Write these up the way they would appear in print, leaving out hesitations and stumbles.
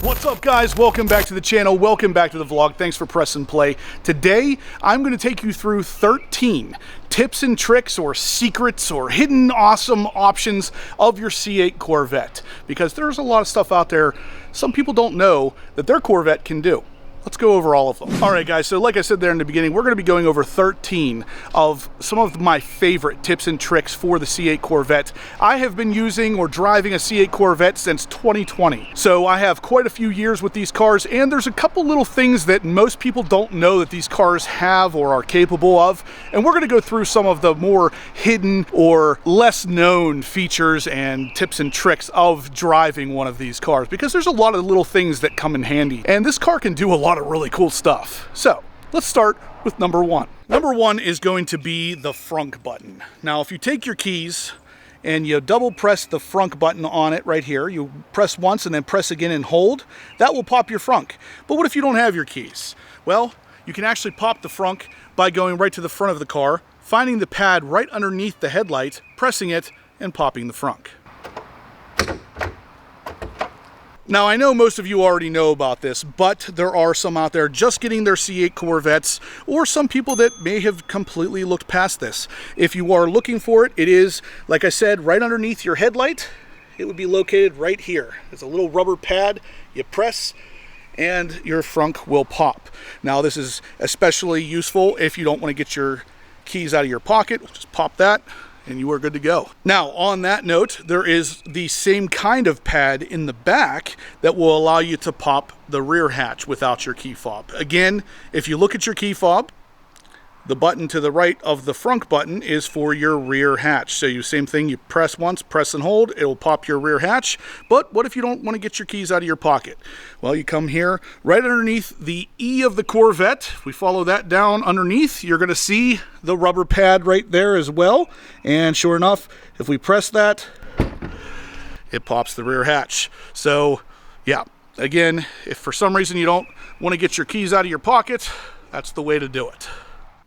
What's up, guys? Welcome back to the channel. Welcome back to the vlog. Thanks for pressing play. Today, I'm going to take you through 13 tips and tricks or secrets or hidden awesome options of your C8 Corvette, because there's a lot of stuff out there some people don't know that their Corvette can do. Let's go over all of them. All right, guys, so like I said there in the beginning, we're going to be going over 13 of some of my favorite tips and tricks for the C8 Corvette. I have been using or driving a C8 Corvette since 2020. So I have quite a few years with these cars, and there's a couple little things that most people don't know that these cars have or are capable of. And we're going to go through some of the more hidden or less known features and tips and tricks of driving one of these cars, because there's a lot of little things that come in handy. And this car can do a lot of really cool stuff. So let's start with number one. Number one is going to be the frunk button. Now, if you take your keys and you double press the frunk button on it right here, you press once and then press again and hold, that will pop your frunk. But what if you don't have your keys? Well, you can actually pop the frunk by going right to the front of the car, finding the pad right underneath the headlight, pressing it, and popping the frunk. Now, I know most of you already know about this, but there are some out there just getting their C8 Corvettes, or some people that may have completely looked past this. If you are looking for it, it is, like I said, right underneath your headlight. It would be located right here. It's a little rubber pad. You press, and your frunk will pop. Now, this is especially useful if you don't want to get your keys out of your pocket. Just pop that, and you are good to go. Now, on that note, there is the same kind of pad in the back that will allow you to pop the rear hatch without your key fob. Again, if you look at your key fob, the button to the right of the frunk button is for your rear hatch. So you same thing, you press once, press and hold, it'll pop your rear hatch. But what if you don't want to get your keys out of your pocket? Well, you come here right underneath the E of the Corvette. If we follow that down underneath, you're going to see the rubber pad right there as well. And sure enough, if we press that, it pops the rear hatch. So yeah, again, if for some reason you don't want to get your keys out of your pocket, that's the way to do it.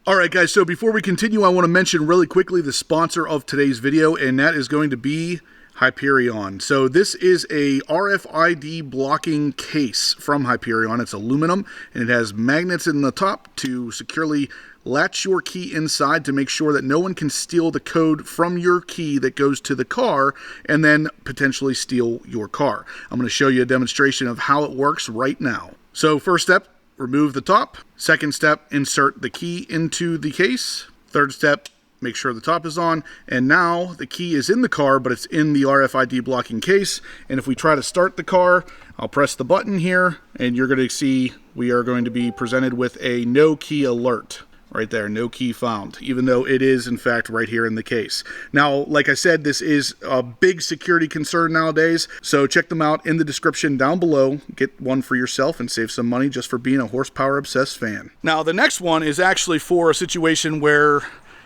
All right, guys, so before we continue, I want to mention really quickly the sponsor of today's video, and that is going to be Hyperion. So this is a RFID blocking case from Hyperion. It's aluminum, and it has magnets in the top to securely latch your key inside to make sure that no one can steal the code from your key that goes to the car and then potentially steal your car. I'm going to show you a demonstration of how it works right now. So first step, remove the top. Second step, insert the key into the case. Third step, make sure the top is on. And now the key is in the car, but it's in the RFID blocking case. And if we try to start the car, I'll press the button here, and you're going to see we are going to be presented with a no key alert. Right there, no key found, even though it is, in fact, right here in the case. Now, like I said, this is a big security concern nowadays, so check them out in the description down below. Get one for yourself and save some money just for being a horsepower-obsessed fan. Now, the next one is actually for a situation where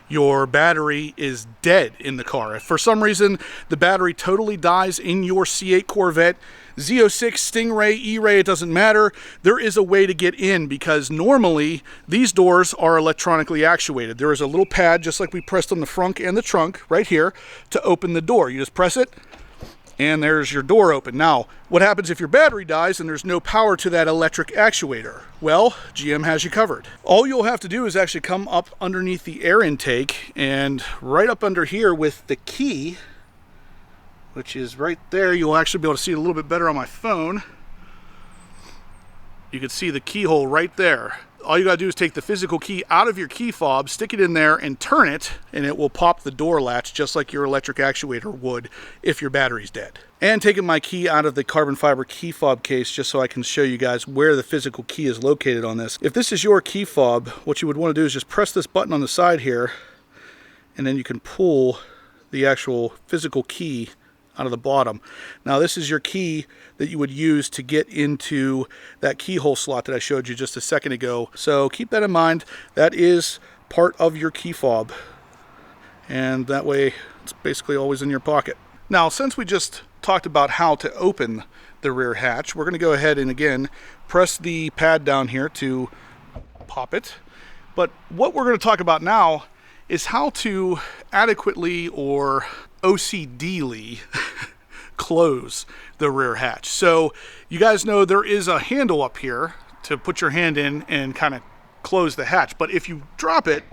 your battery is dead in the car. If for some reason the battery totally dies in your C8 Corvette, Z06, Stingray, eray, it doesn't matter, there is a way to get in, because normally these doors are electronically actuated. There is a little pad, just like we pressed on the frunk and the trunk right here, to open the door. You just press it, and there's your door open. Now, what happens if your battery dies and there's no power to that electric actuator? Well, GM has you covered. All you'll have to do is actually come up underneath the air intake, and right up under here with the key, which is right there, you'll actually be able to see it a little bit better on my phone. You can see the keyhole right there. All you gotta do is take the physical key out of your key fob, stick it in there, and turn it, and it will pop the door latch just like your electric actuator would if your battery's dead. And taking my key out of the carbon fiber key fob case just so I can show you guys where the physical key is located on this. If this is your key fob, what you would want to do is just press this button on the side here, and then you can pull the actual physical key out of the bottom. Now, this is your key that you would use to get into that keyhole slot that I showed you just a second ago. So keep that in mind. That is part of your key fob, and that way it's basically always in your pocket. Now, since we just talked about how to open the rear hatch, we're going to go ahead and again press the pad down here to pop it. But what we're going to talk about now is how to adequately or OCDly close the rear hatch. So you guys know there is a handle up here to put your hand in and kind of close the hatch. But if you drop it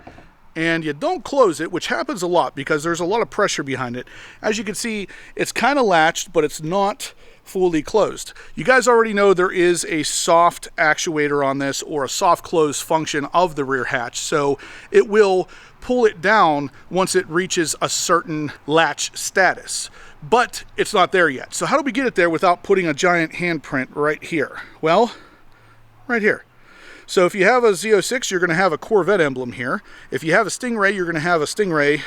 and you don't close it, which happens a lot because there's a lot of pressure behind it, as you can see, it's kind of latched, but it's not fully closed. You guys already know there is a soft actuator on this, or a soft close function of the rear hatch, so it will pull it down once it reaches a certain latch status, but it's not there yet. So how do we get it there without putting a giant handprint right here? Well, right here. So if you have a Z06, you're going to have a Corvette emblem here. If you have a Stingray, you're going to have a Stingray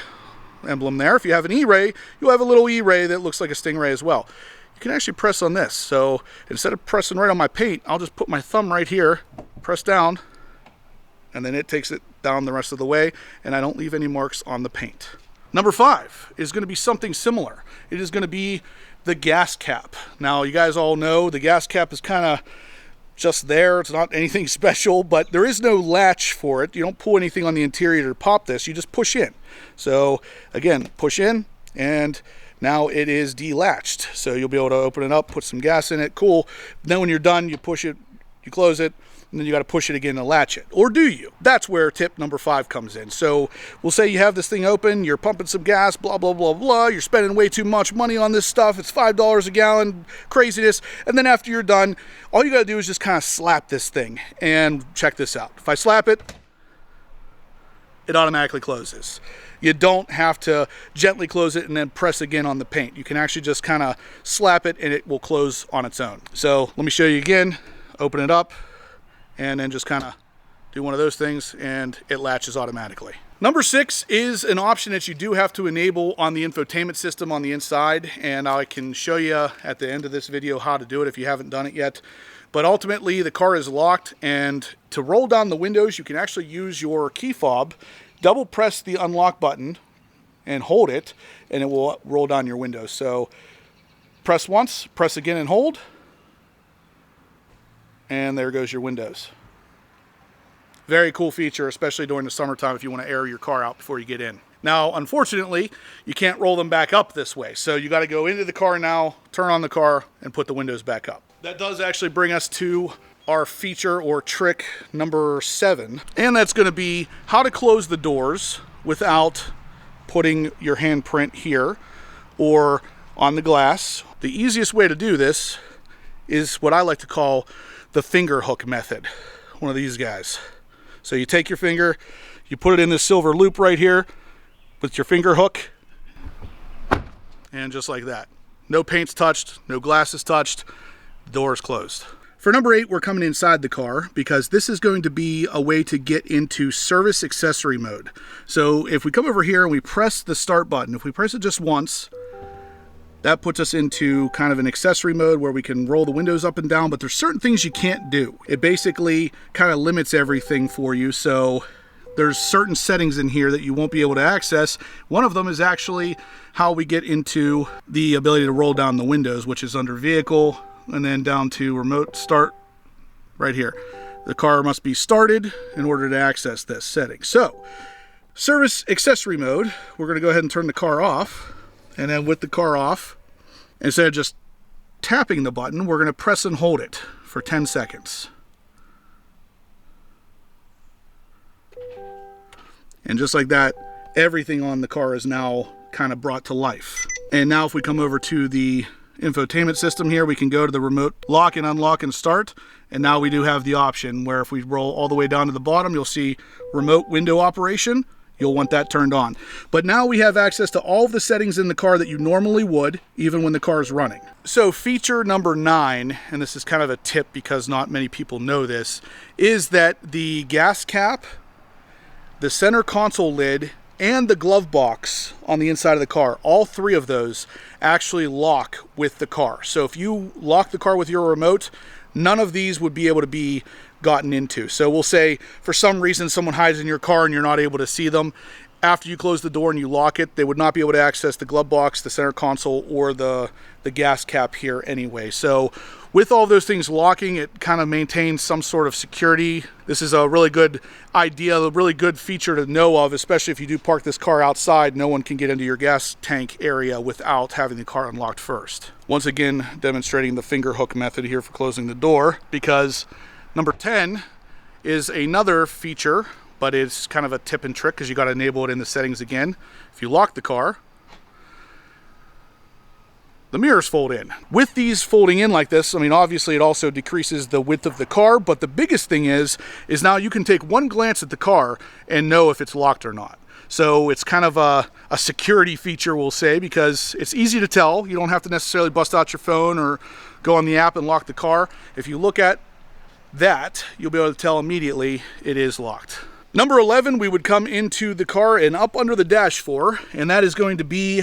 emblem there. If you have an E-ray, you'll have a little E-ray that looks like a Stingray as well. You can actually press on this. So instead of pressing right on my paint, I'll just put my thumb right here, press down, and then it takes it down the rest of the way, and I don't leave any marks on the paint. Number 5 is going to be something similar. It is going to be the gas cap. Now, you guys all know the gas cap is kind of just there. It's not anything special, but there is no latch for it. You don't pull anything on the interior to pop this. You just push in. So again, push in, and now it is delatched. So you'll be able to open it up, put some gas in it. Cool. Then when you're done, you push it, you close it, and then you got to push it again to latch it. Or do you? That's where tip number 5 comes in. So we'll say you have this thing open, you're pumping some gas, blah, blah, blah, blah. You're spending way too much money on this stuff. It's $5 a gallon, craziness. And then after you're done, all you got to do is just kind of slap this thing. And check this out. If I slap it, it automatically closes. You don't have to gently close it and then press again on the paint. You can actually just kind of slap it and it will close on its own. So let me show you again. Open it up, and then just kind of do one of those things, and it latches automatically. Number 6 is an option that you do have to enable on the infotainment system on the inside, and I can show you at the end of this video how to do it if you haven't done it yet. But ultimately, the car is locked, and to roll down the windows, you can actually use your key fob, double press the unlock button, and hold it, and it will roll down your windows. So press once, press again and hold, and there goes your windows. Very cool feature, especially during the summertime if you want to air your car out before you get in. Now, unfortunately, you can't roll them back up this way. So you got to go into the car now, turn on the car, and put the windows back up. That does actually bring us to our feature or trick number 7. And that's going to be how to close the doors without putting your handprint here or on the glass. The easiest way to do this is what I like to call the finger hook method. One of these guys. So you take your finger, you put it in this silver loop right here with your finger hook, and just like that. No paint's touched, no glass is touched, the door is closed. For number 8, we're coming inside the car because this is going to be a way to get into service accessory mode. So if we come over here and we press the start button, if we press it just once, that puts us into kind of an accessory mode where we can roll the windows up and down, but there's certain things you can't do. It basically kind of limits everything for you. So there's certain settings in here that you won't be able to access. One of them is actually how we get into the ability to roll down the windows, which is under vehicle and then down to remote start right here. The car must be started in order to access this setting. So service accessory mode, we're going to go ahead and turn the car off. And then with the car off, instead of just tapping the button, we're going to press and hold it for 10 seconds. And just like that, everything on the car is now kind of brought to life. And now if we come over to the infotainment system here, we can go to the remote lock and unlock and start. And now we do have the option where if we roll all the way down to the bottom, you'll see remote window operation. You'll want that turned on. But now we have access to all of the settings in the car that you normally would, even when the car is running. So feature number 9, and this is kind of a tip because not many people know this, is that the gas cap, the center console lid, and the glove box on the inside of the car, all 3 of those actually lock with the car. So if you lock the car with your remote, none of these would be able to be gotten into. So we'll say for some reason someone hides in your car and you're not able to see them. After you close the door and you lock it, they would not be able to access the glove box, the center console, or the gas cap here anyway. So with all those things locking, it kind of maintains some sort of security. This is a really good idea, a really good feature to know of, especially if you do park this car outside. No one can get into your gas tank area without having the car unlocked first. Once again, demonstrating the finger hook method here for closing the door, because number 10 is another feature, but it's kind of a tip and trick because you got to enable it in the settings again. If you lock the car, the mirrors fold in. With these folding in like this, I mean, obviously it also decreases the width of the car, but the biggest thing is now you can take one glance at the car and know if it's locked or not. So it's kind of a security feature, we'll say, because it's easy to tell. You don't have to necessarily bust out your phone or go on the app and lock the car. If you look at that, you'll be able to tell immediately it is locked. Number 11, we would come into the car and up under the dash for, and that is going to be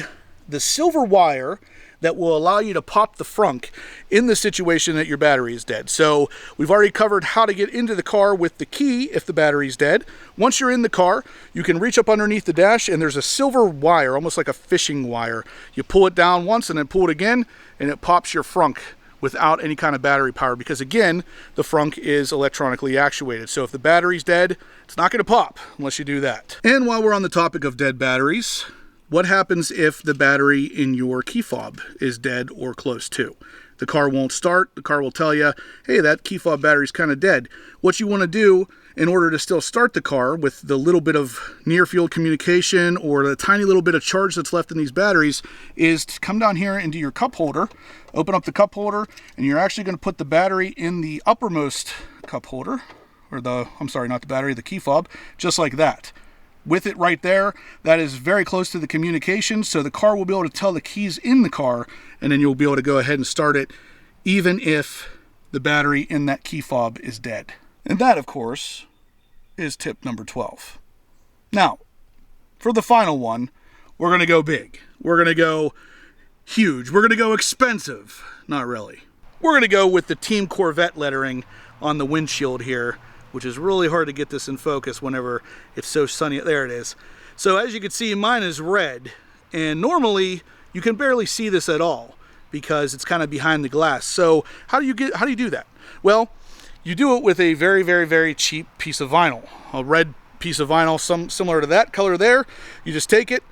the silver wire that will allow you to pop the frunk in the situation that your battery is dead. So we've already covered how to get into the car with the key if the battery's dead. Once you're in the car, you can reach up underneath the dash and there's a silver wire, almost like a fishing wire. You pull it down once and then pull it again and it pops your frunk without any kind of battery power, because again, the frunk is electronically actuated. So if the battery's dead, it's not gonna pop unless you do that. And while we're on the topic of dead batteries, what happens if the battery in your key fob is dead or close to? The car won't start. The car will tell you, hey, that key fob battery's kind of dead. What you want to do in order to still start the car with the little bit of near field communication or the tiny little bit of charge that's left in these batteries is to come down here into your cup holder, open up the cup holder, and you're actually going to put the battery in the uppermost cup holder, or the key fob, just like that. With it right there, that is very close to the communication, so the car will be able to tell the key's in the car, and then you'll be able to go ahead and start it even if the battery in that key fob is dead. And that, of course, is tip number 12. Now, for the final one, we're going to go big. We're going to go huge. We're going to go expensive. Not really. We're going to go with the Team Corvette lettering on the windshield here, which is really hard to get this in focus whenever it's so sunny. There it is. So as you can see, mine is red, and normally you can barely see this at all because it's kind of behind the glass. So how do you do that? Well, you do it with a very, very, very cheap piece of vinyl, a red piece of vinyl, similar to that color there. You just take it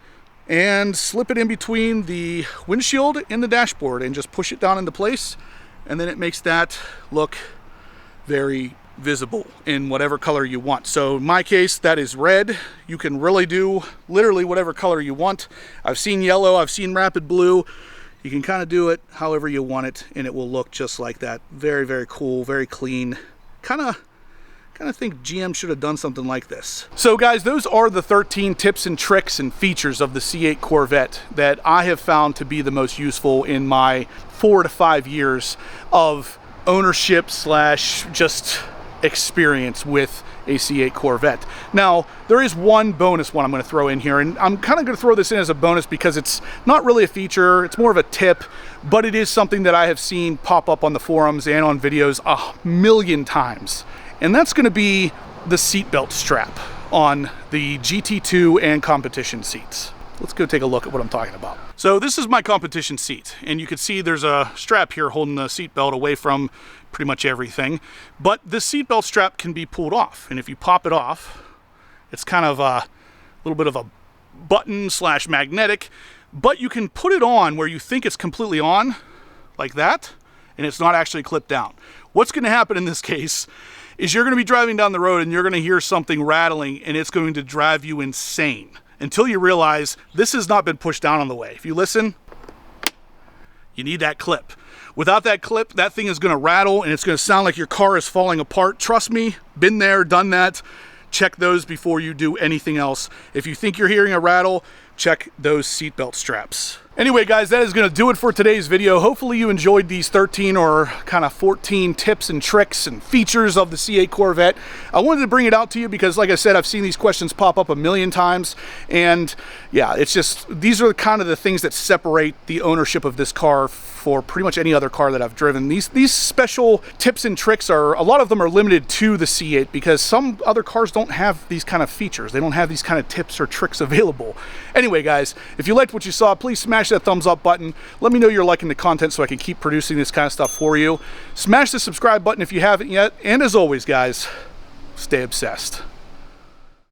and slip it in between the windshield and the dashboard and just push it down into place, and then it makes that look very visible in whatever color you want. So in my case, that is red. You can really do literally whatever color you want. I've seen yellow, I've seen rapid blue. You can kind of do it however you want it, and it will look just like that. Very, very cool, very clean. Kind of think GM should have done something like this. So guys, those are the 13 tips and tricks and features of the C8 Corvette that I have found to be the most useful in my 4 to 5 years of ownership slash just experience with a C8 Corvette. Now, there is one bonus one I'm going to throw in here, and I'm kind of going to throw this in as a bonus because it's not really a feature, it's more of a tip, but it is something that I have seen pop up on the forums and on videos a million times, and that's going to be the seatbelt strap on the GT2 and competition seats. Let's go take a look at what I'm talking about. So this is my competition seat, and you can see there's a strap here holding the seatbelt away from pretty much everything, but this seatbelt strap can be pulled off, and if you pop it off, it's kind of a little bit of a button slash magnetic, but you can put it on where you think it's completely on, like that, and it's not actually clipped down. What's going to happen in this case is you're going to be driving down the road and you're going to hear something rattling, and it's going to drive you insane until you realize this has not been pushed down on the way. If you listen, you need that clip. Without that clip, that thing is going to rattle and it's going to sound like your car is falling apart. Trust me, been there, done that. Check those before you do anything else. If you think you're hearing a rattle, check those seatbelt straps. Anyway, guys, that is going to do it for today's video. Hopefully you enjoyed these 13 or kind of 14 tips and tricks and features of the C8 Corvette. I wanted to bring it out to you because, like I said, I've seen these questions pop up a million times. And yeah, it's just, these are kind of the things that separate the ownership of this car for pretty much any other car that I've driven. These special tips and tricks are, a lot of them are limited to the C8 because some other cars don't have these kind of features. They don't have these kind of tips or tricks available. Anyway, guys, if you liked what you saw, please smash that thumbs up button. Let me know you're liking the content so I can keep producing this kind of stuff for you. Smash the subscribe button if you haven't yet. And as always, guys, stay obsessed.